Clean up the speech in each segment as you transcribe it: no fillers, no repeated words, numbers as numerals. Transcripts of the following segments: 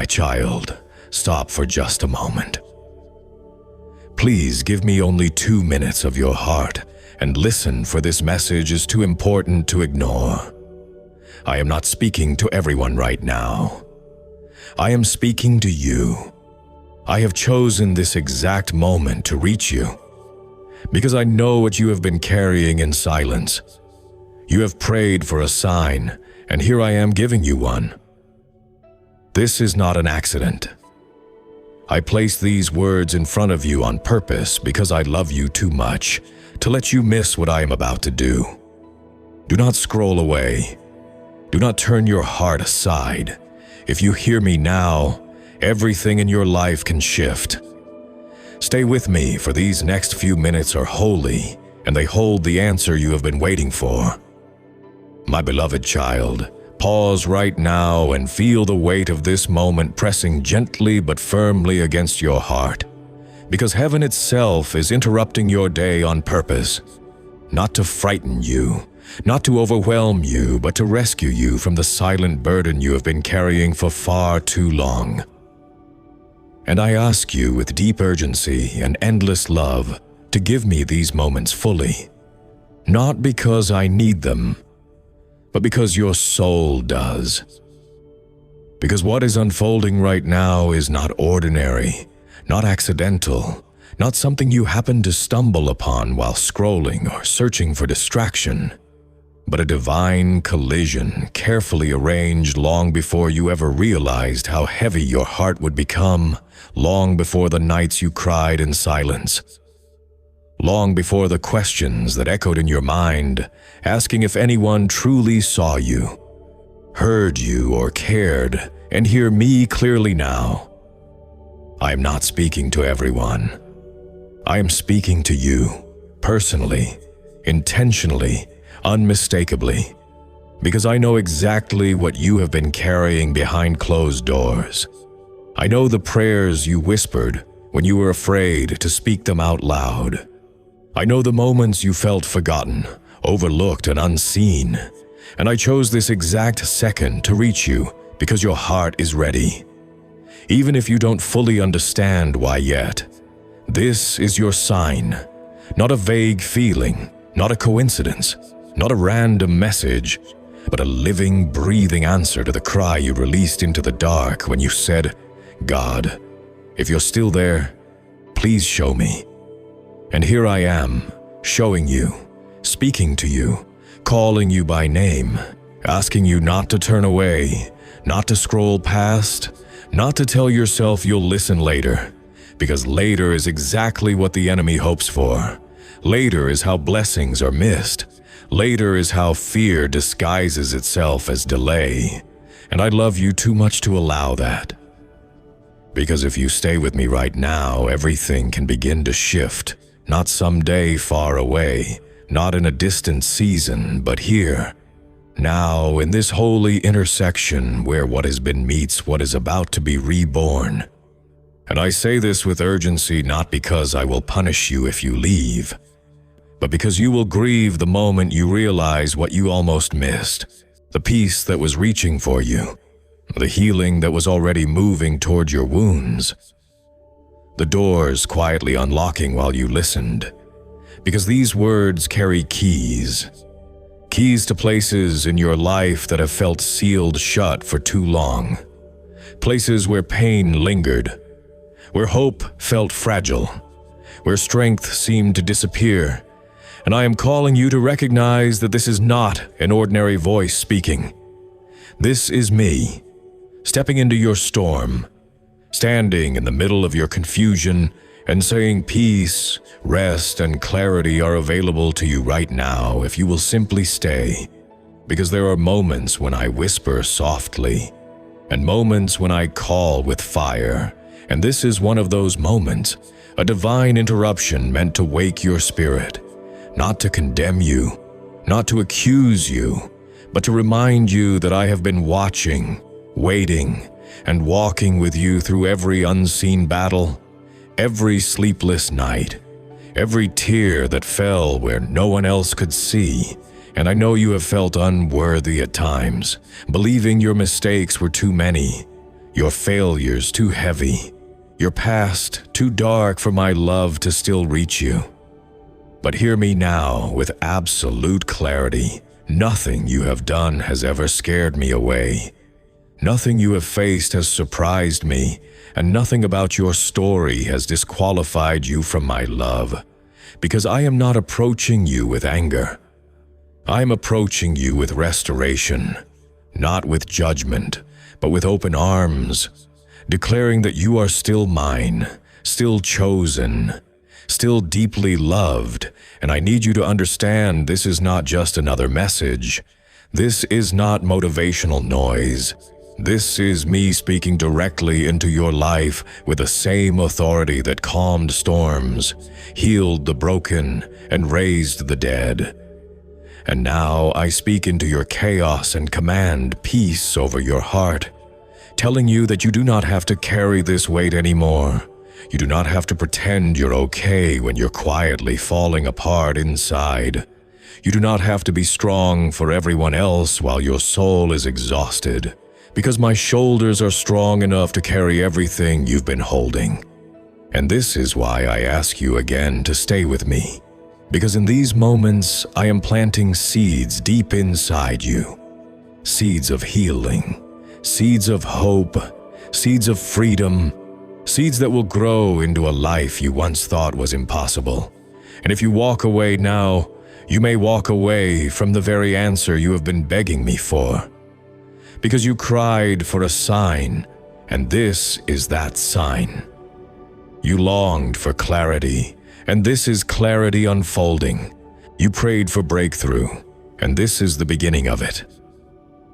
my child, stop for just a moment. Please give me only 2 minutes of your heart and listen, for this message is too important to ignore. I am not speaking to everyone right now. I am speaking to you. I have chosen this exact moment to reach you because I know what you have been carrying in silence. You have prayed for a sign, and here I am giving you one. This is not an accident. I place these words in front of you on purpose because I love you too much to let you miss what I am about to do. Do not scroll away. Do not turn your heart aside. If you hear me now, everything in your life can shift. Stay with me, for these next few minutes are holy, and they hold the answer you have been waiting for. My beloved child, pause right now and feel the weight of this moment pressing gently but firmly against your heart, because heaven itself is interrupting your day on purpose, not to frighten you, not to overwhelm you, but to rescue you from the silent burden you have been carrying for far too long. And I ask you with deep urgency and endless love to give me these moments fully, not because I need them, but because your soul does. Because what is unfolding right now is not ordinary, not accidental, not something you happen to stumble upon while scrolling or searching for distraction, but a divine collision carefully arranged long before you ever realized how heavy your heart would become, long before the nights you cried in silence, long before the questions that echoed in your mind, asking if anyone truly saw you, heard you, or cared, and hear me clearly now. I am not speaking to everyone. I am speaking to you, personally, intentionally, unmistakably, because I know exactly what you have been carrying behind closed doors. I know the prayers you whispered when you were afraid to speak them out loud. I know the moments you felt forgotten, overlooked, and unseen, and I chose this exact second to reach you because your heart is ready. Even if you don't fully understand why yet, this is your sign, not a vague feeling, not a coincidence, not a random message, but a living, breathing answer to the cry you released into the dark when you said, God, if you're still there, please show me. And here I am, showing you, speaking to you, calling you by name, asking you not to turn away, not to scroll past, not to tell yourself you'll listen later, because later is exactly what the enemy hopes for. Later is how blessings are missed. Later is how fear disguises itself as delay. And I love you too much to allow that. Because if you stay with me right now, everything can begin to shift, not someday far away, not in a distant season, but here, now, in this holy intersection where what has been meets what is about to be reborn. And I say this with urgency not because I will punish you if you leave, but because you will grieve the moment you realize what you almost missed, the peace that was reaching for you, the healing that was already moving toward your wounds, the doors quietly unlocking while you listened, because these words carry keys to places in your life that have felt sealed shut for too long, places where pain lingered, where hope felt fragile, where strength seemed to disappear. And I am calling you to recognize that this is not an ordinary voice speaking. This is me, stepping into your storm, standing in the middle of your confusion and saying peace, rest, and clarity are available to you right now if you will simply stay. Because there are moments when I whisper softly, and moments when I call with fire, and this is one of those moments, a divine interruption meant to wake your spirit, not to condemn you, not to accuse you, but to remind you that I have been watching, waiting, and walking with you through every unseen battle, every sleepless night, every tear that fell where no one else could see. And I know you have felt unworthy at times, believing your mistakes were too many, your failures too heavy, your past too dark for my love to still reach you. But hear me now with absolute clarity. Nothing you have done has ever scared me away. Nothing you have faced has surprised me, and nothing about your story has disqualified you from my love, because I am not approaching you with anger. I am approaching you with restoration, not with judgment, but with open arms, declaring that you are still mine, still chosen, still deeply loved, and I need you to understand this is not just another message. This is not motivational noise. This is me speaking directly into your life with the same authority that calmed storms, healed the broken, and raised the dead. And now I speak into your chaos and command peace over your heart, telling you that you do not have to carry this weight anymore. You do not have to pretend you're okay when you're quietly falling apart inside. You do not have to be strong for everyone else while your soul is exhausted, because my shoulders are strong enough to carry everything you've been holding. And this is why I ask you again to stay with me, because in these moments I am planting seeds deep inside you. Seeds of healing, seeds of hope, seeds of freedom, seeds that will grow into a life you once thought was impossible. And if you walk away now, you may walk away from the very answer you have been begging me for. Because you cried for a sign, and this is that sign. You longed for clarity, and this is clarity unfolding. You prayed for breakthrough, and this is the beginning of it.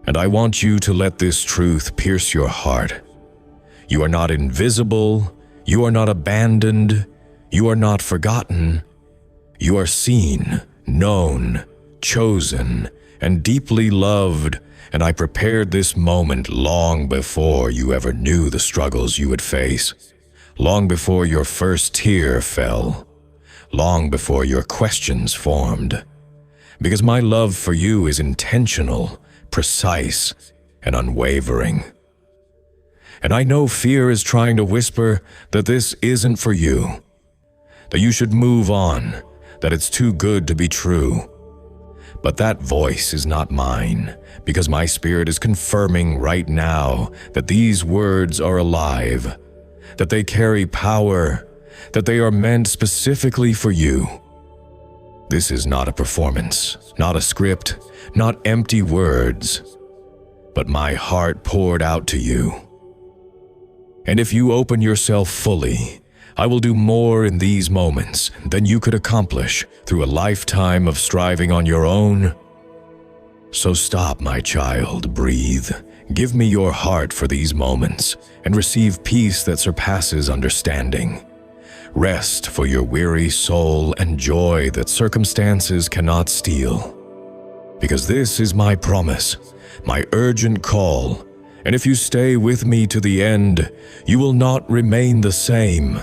And I want you to let this truth pierce your heart. You are not invisible, you are not abandoned, you are not forgotten. You are seen, known, chosen, and deeply loved, and I prepared this moment long before you ever knew the struggles you would face, long before your first tear fell, long before your questions formed, because my love for you is intentional, precise, and unwavering. And I know fear is trying to whisper that this isn't for you, that you should move on, that it's too good to be true. But that voice is not mine, because my spirit is confirming right now that these words are alive, that they carry power, that they are meant specifically for you. This is not a performance, not a script, not empty words, but my heart poured out to you. And if you open yourself fully, I will do more in these moments than you could accomplish through a lifetime of striving on your own. So stop, my child, breathe. Give me your heart for these moments and receive peace that surpasses understanding. Rest for your weary soul and joy that circumstances cannot steal. Because this is my promise, my urgent call, and if you stay with me to the end, you will not remain the same.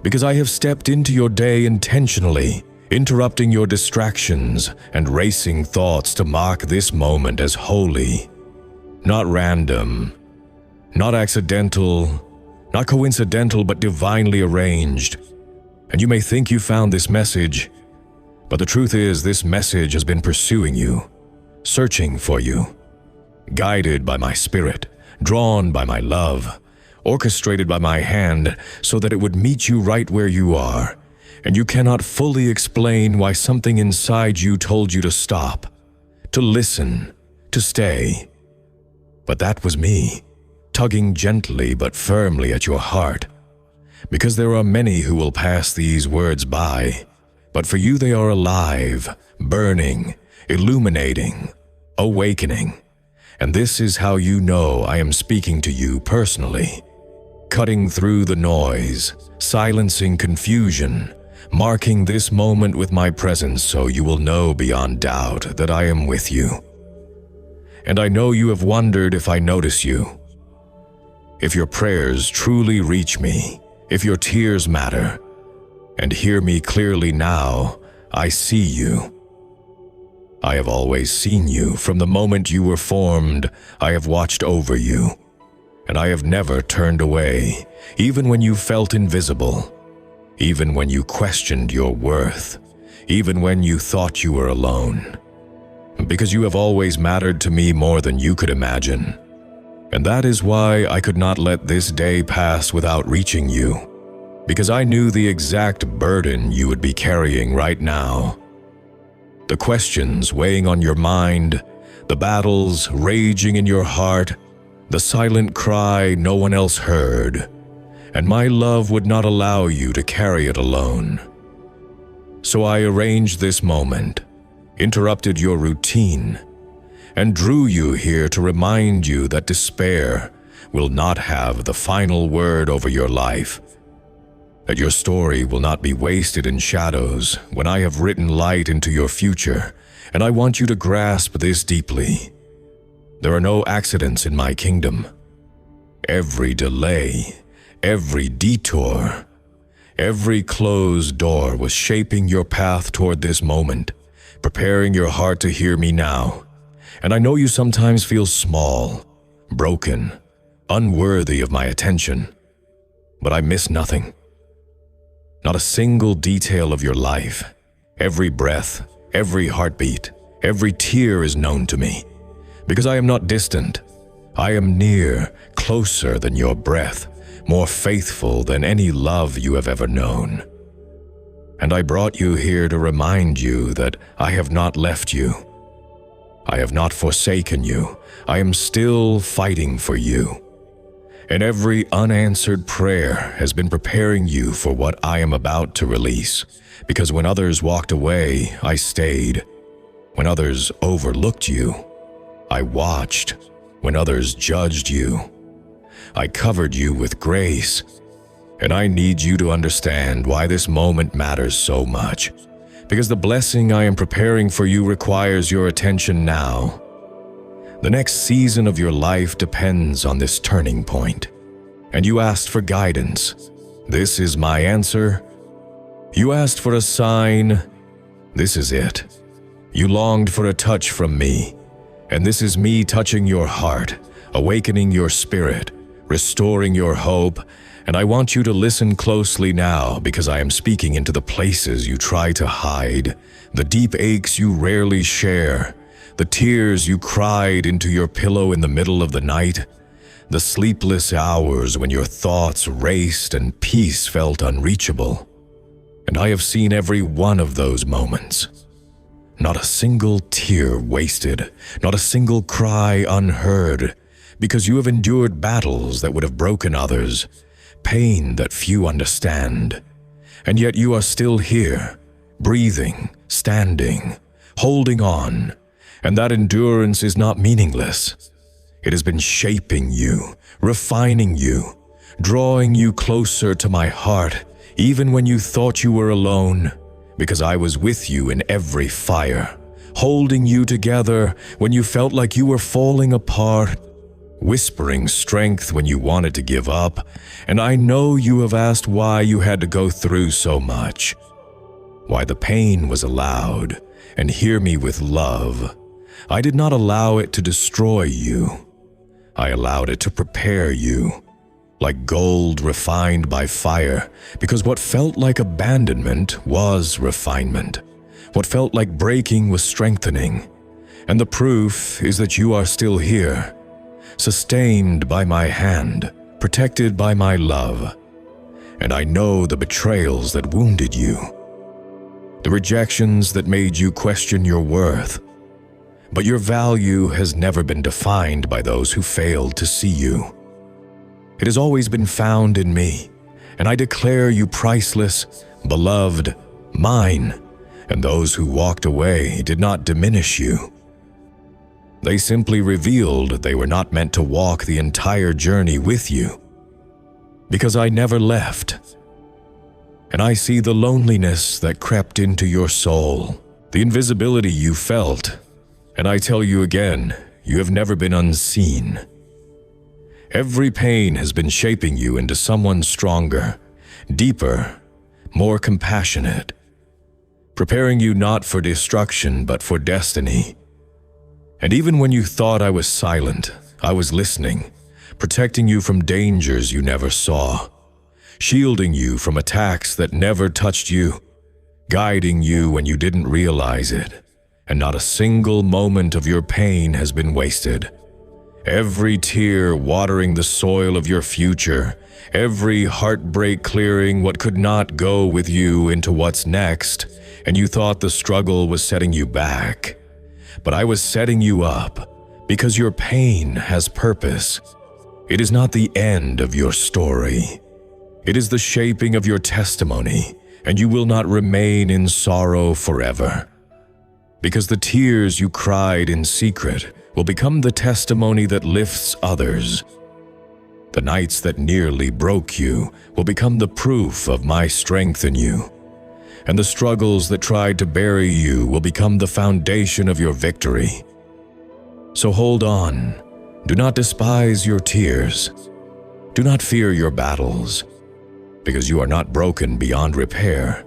Because I have stepped into your day intentionally, interrupting your distractions and racing thoughts to mark this moment as holy, not random, not accidental, not coincidental, but divinely arranged. And you may think you found this message, but the truth is this message has been pursuing you, searching for you, guided by my spirit, drawn by my love, orchestrated by my hand so that it would meet you right where you are, and you cannot fully explain why something inside you told you to stop, to listen, to stay. But that was me, tugging gently but firmly at your heart, because there are many who will pass these words by, but for you they are alive, burning, illuminating, awakening. And this is how you know I am speaking to you personally. Cutting through the noise, silencing confusion, marking this moment with my presence so you will know beyond doubt that I am with you. And I know you have wondered if I notice you, if your prayers truly reach me, if your tears matter. And hear me clearly now, I see you. I have always seen you from the moment you were formed. I have watched over you. and I have never turned away, even when you felt invisible, even when you questioned your worth, even when you thought you were alone. Because you have always mattered to me more than you could imagine. And that is why I could not let this day pass without reaching you, because I knew the exact burden you would be carrying right now. The questions weighing on your mind, the battles raging in your heart, the silent cry no one else heard, and my love would not allow you to carry it alone. So I arranged this moment, interrupted your routine, and drew you here to remind you that despair will not have the final word over your life, that your story will not be wasted in shadows when I have written light into your future, and I want you to grasp this deeply. There are no accidents in my kingdom. Every delay, every detour, every closed door was shaping your path toward this moment, preparing your heart to hear me now. And I know you sometimes feel small, broken, unworthy of my attention, but I miss nothing. Not a single detail of your life. Every breath, every heartbeat, every tear is known to me, because I am not distant. I am near, closer than your breath, more faithful than any love you have ever known. And I brought you here to remind you that I have not left you. I have not forsaken you. I am still fighting for you. And every unanswered prayer has been preparing you for what I am about to release. Because when others walked away, I stayed. When others overlooked you, I watched. When others judged you, I covered you with grace. And I need you to understand why this moment matters so much. Because the blessing I am preparing for you requires your attention now. The next season of your life depends on this turning point. And you asked for guidance. This is my answer. You asked for a sign. This is it. You longed for a touch from me. And this is me touching your heart, awakening your spirit, restoring your hope. And I want you to listen closely now, because I am speaking into the places you try to hide, the deep aches you rarely share, the tears you cried into your pillow in the middle of the night, the sleepless hours when your thoughts raced and peace felt unreachable. And I have seen every one of those moments. Not a single tear wasted, not a single cry unheard, because you have endured battles that would have broken others, pain that few understand. And yet you are still here, breathing, standing, holding on. And that endurance is not meaningless. It has been shaping you, refining you, drawing you closer to my heart, even when you thought you were alone, because I was with you in every fire, holding you together when you felt like you were falling apart, whispering strength when you wanted to give up. And I know you have asked why you had to go through so much, why the pain was allowed, and hear me with love. I did not allow it to destroy you. I allowed it to prepare you, like gold refined by fire, because what felt like abandonment was refinement. What felt like breaking was strengthening. And the proof is that you are still here, sustained by my hand, protected by my love. And I know the betrayals that wounded you, the rejections that made you question your worth. But your value has never been defined by those who failed to see you. It has always been found in me, and I declare you priceless, beloved, mine, and those who walked away did not diminish you. They simply revealed they were not meant to walk the entire journey with you, because I never left. And I see the loneliness that crept into your soul, the invisibility you felt, and I tell you again, you have never been unseen. Every pain has been shaping you into someone stronger, deeper, more compassionate, preparing you not for destruction but for destiny. And even when you thought I was silent, I was listening, protecting you from dangers you never saw, shielding you from attacks that never touched you, guiding you when you didn't realize it, and not a single moment of your pain has been wasted. Every tear watering the soil of your future, every heartbreak clearing what could not go with you into what's next, and you thought the struggle was setting you back. But I was setting you up because your pain has purpose. It is not the end of your story. It is the shaping of your testimony, and you will not remain in sorrow forever. Because the tears you cried in secret will become the testimony that lifts others. The nights that nearly broke you will become the proof of my strength in you, and the struggles that tried to bury you will become the foundation of your victory. So hold on. Do not despise your tears. Do not fear your battles, because you are not broken beyond repair.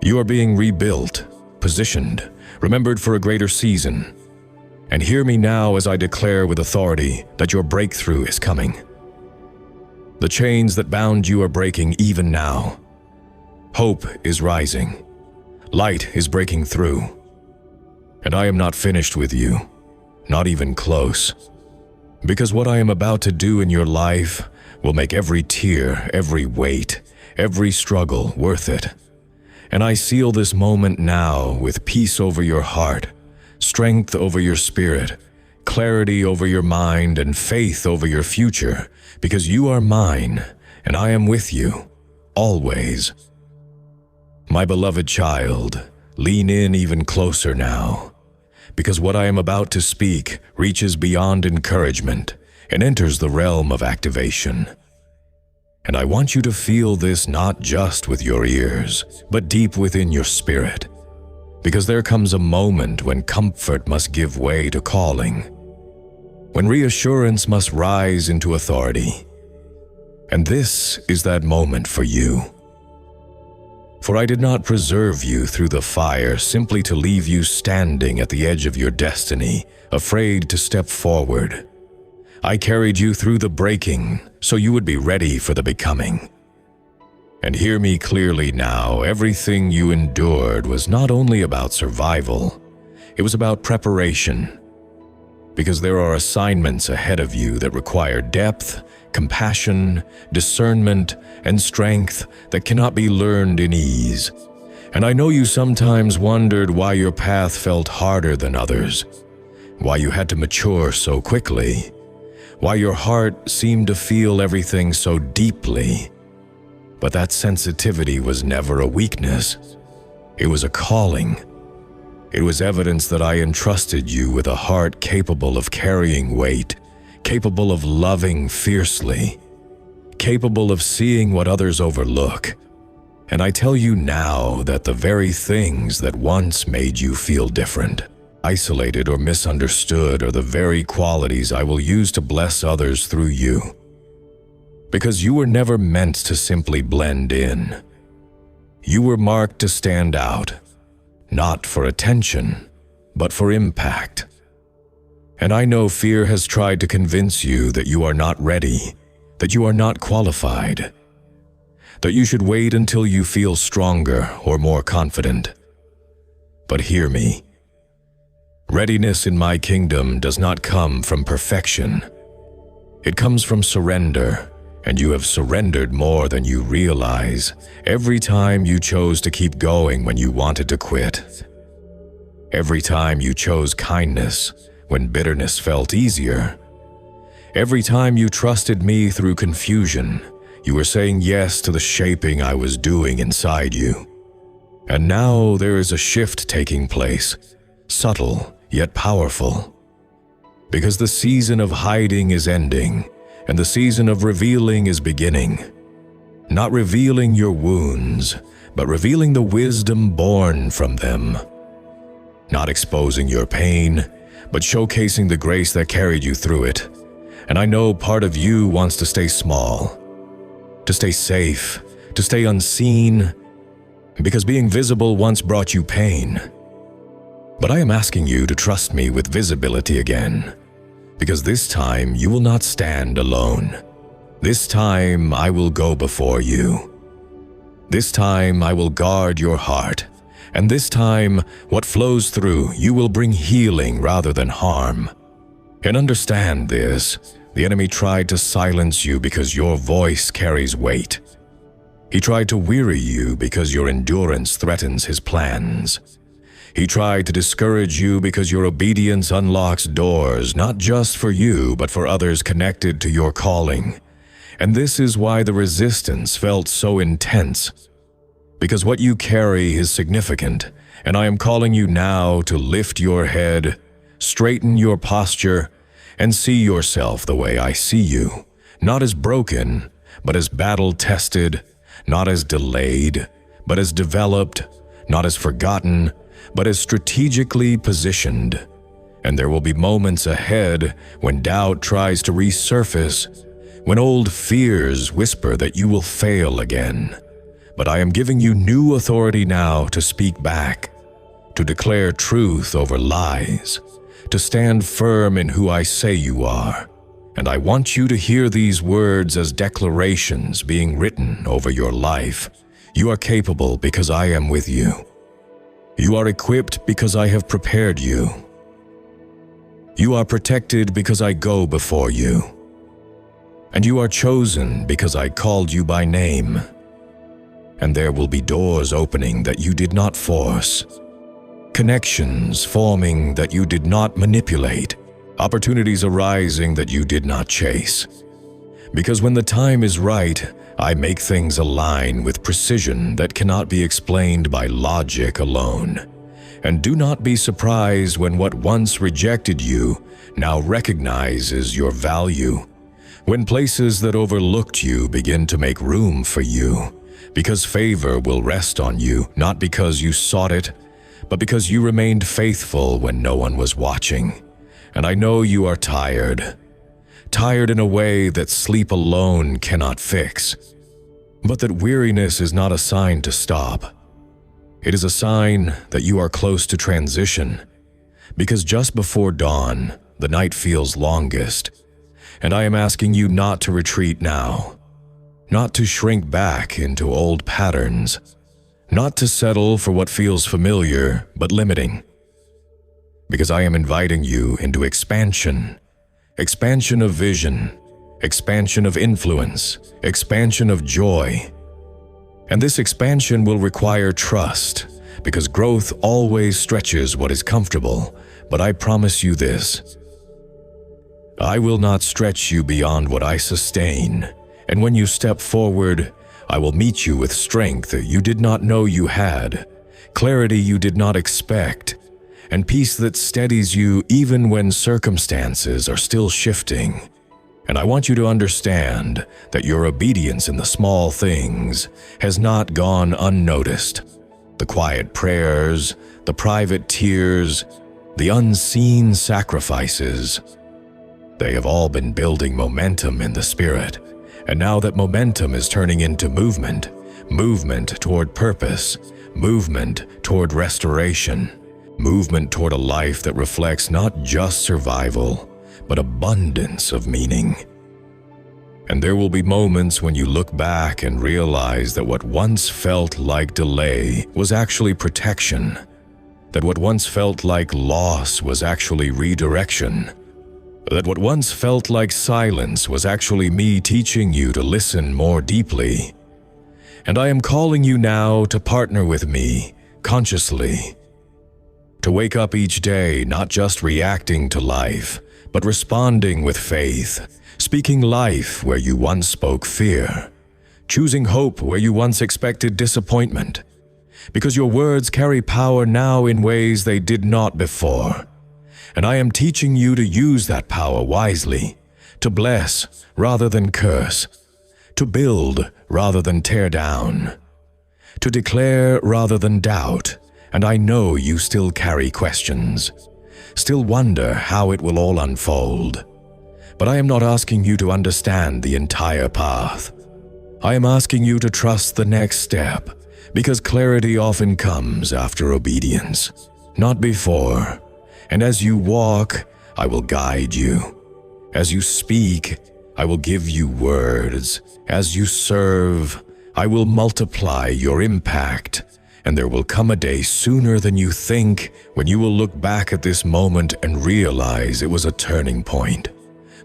You are being rebuilt, positioned, remembered for a greater season. And hear me now as I declare with authority that your breakthrough is coming. The chains that bound you are breaking even now. Hope is rising. Light is breaking through. And I am not finished with you, not even close. Because what I am about to do in your life will make every tear, every weight, every struggle worth it. And I seal this moment now with peace over your heart, strength over your spirit, clarity over your mind, and faith over your future, because you are mine, and I am with you, always. My beloved child, lean in even closer now, because what I am about to speak reaches beyond encouragement and enters the realm of activation. And I want you to feel this not just with your ears, but deep within your spirit. Because there comes a moment when comfort must give way to calling, when reassurance must rise into authority. And this is that moment for you. For I did not preserve you through the fire simply to leave you standing at the edge of your destiny, afraid to step forward. I carried you through the breaking so you would be ready for the becoming. And hear me clearly now, everything you endured was not only about survival, it was about preparation. Because there are assignments ahead of you that require depth, compassion, discernment, and strength that cannot be learned in ease. And I know you sometimes wondered why your path felt harder than others, why you had to mature so quickly, why your heart seemed to feel everything so deeply. But that sensitivity was never a weakness. It was a calling. It was evidence that I entrusted you with a heart capable of carrying weight, capable of loving fiercely, capable of seeing what others overlook. And I tell you now that the very things that once made you feel different, isolated or misunderstood, are the very qualities I will use to bless others through you. Because you were never meant to simply blend in. You were marked to stand out, not for attention, but for impact. And I know fear has tried to convince you that you are not ready, that you are not qualified, that you should wait until you feel stronger or more confident. But hear me. Readiness in my kingdom does not come from perfection. It comes from surrender. And you have surrendered more than you realize every time you chose to keep going when you wanted to quit. Every time you chose kindness when bitterness felt easier. Every time you trusted me through confusion, you were saying yes to the shaping I was doing inside you. And now there is a shift taking place, subtle yet powerful. Because the season of hiding is ending, and the season of revealing is beginning. Not revealing your wounds, but revealing the wisdom born from them. Not exposing your pain, but showcasing the grace that carried you through it. And I know part of you wants to stay small, to stay safe, to stay unseen, because being visible once brought you pain. But I am asking you to trust me with visibility again. because this time you will not stand alone. This time I will go before you. This time I will guard your heart, and this time what flows through you will bring healing rather than harm. And understand this, the enemy tried to silence you because your voice carries weight. He tried to weary you because your endurance threatens his plans. He tried to discourage you because your obedience unlocks doors, not just for you, but for others connected to your calling. And this is why the resistance felt so intense. Because what you carry is significant, and I am calling you now to lift your head, straighten your posture, and see yourself the way I see you, not as broken, but as battle-tested, not as delayed, but as developed, not as forgotten, but as strategically positioned. And there will be moments ahead when doubt tries to resurface, when old fears whisper that you will fail again. But I am giving you new authority now to speak back, to declare truth over lies, to stand firm in who I say you are. And I want you to hear these words as declarations being written over your life. You are capable because I am with you. You are equipped because I have prepared you. You are protected because I go before you. And you are chosen because I called you by name. And there will be doors opening that you did not force, connections forming that you did not manipulate, opportunities arising that you did not chase. Because when the time is right, I make things align with precision that cannot be explained by logic alone. And do not be surprised when what once rejected you now recognizes your value. When places that overlooked you begin to make room for you, because favor will rest on you, not because you sought it, but because you remained faithful when no one was watching. And I know you are tired. Tired in a way that sleep alone cannot fix. But that weariness is not a sign to stop. It is a sign that you are close to transition. Because just before dawn, the night feels longest. And I am asking you not to retreat now. Not to shrink back into old patterns. Not to settle for what feels familiar but limiting. Because I am inviting you into expansion. Expansion of vision, expansion of influence, expansion of joy. And this expansion will require trust, because growth always stretches what is comfortable, but I promise you this. I will not stretch you beyond what I sustain, and when you step forward, I will meet you with strength you did not know you had, clarity you did not expect, and peace that steadies you even when circumstances are still shifting. And I want you to understand that your obedience in the small things has not gone unnoticed. The quiet prayers, the private tears, the unseen sacrifices, they have all been building momentum in the spirit. And now that momentum is turning into movement, movement toward purpose, movement toward restoration, movement toward a life that reflects not just survival, but abundance of meaning. And there will be moments when you look back and realize that what once felt like delay was actually protection, that what once felt like loss was actually redirection, that what once felt like silence was actually me teaching you to listen more deeply. And I am calling you now to partner with me, consciously, to wake up each day not just reacting to life, but responding with faith, speaking life where you once spoke fear, choosing hope where you once expected disappointment, because your words carry power now in ways they did not before. And I am teaching you to use that power wisely, to bless rather than curse, to build rather than tear down, to declare rather than doubt. And I know you still carry questions, still wonder how it will all unfold. But I am not asking you to understand the entire path. I am asking you to trust the next step, because clarity often comes after obedience, not before. And as you walk, I will guide you. As you speak, I will give you words. As you serve, I will multiply your impact. And there will come a day sooner than you think when you will look back at this moment and realize it was a turning point.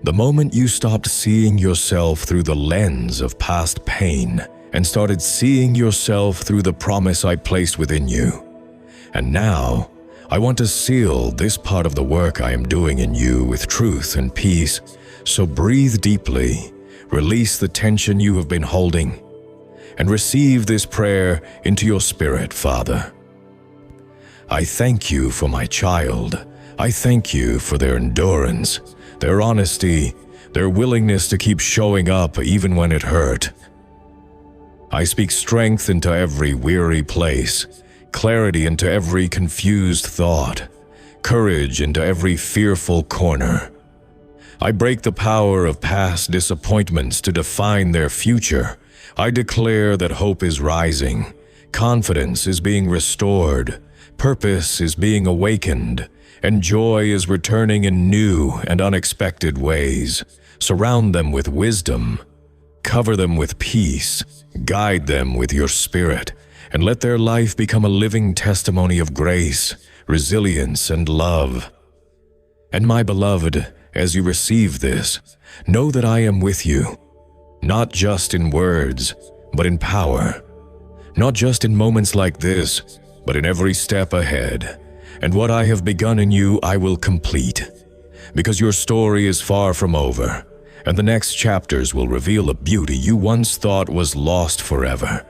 The moment you stopped seeing yourself through the lens of past pain and started seeing yourself through the promise I placed within you. And now, I want to seal this part of the work I am doing in you with truth and peace. So breathe deeply, release the tension you have been holding, and receive this prayer into your spirit, Father. I thank you for my child. I thank you for their endurance, their honesty, their willingness to keep showing up even when it hurt. I speak strength into every weary place, clarity into every confused thought, courage into every fearful corner. I break the power of past disappointments to define their future. I declare that hope is rising, confidence is being restored, purpose is being awakened, and joy is returning in new and unexpected ways. Surround them with wisdom, cover them with peace, guide them with your spirit, and let their life become a living testimony of grace, resilience, and love. And my beloved, as you receive this, know that I am with you. Not just in words, but in power. Not just in moments like this, but in every step ahead. And what I have begun in you, I will complete. Because your story is far from over, and the next chapters will reveal a beauty you once thought was lost forever.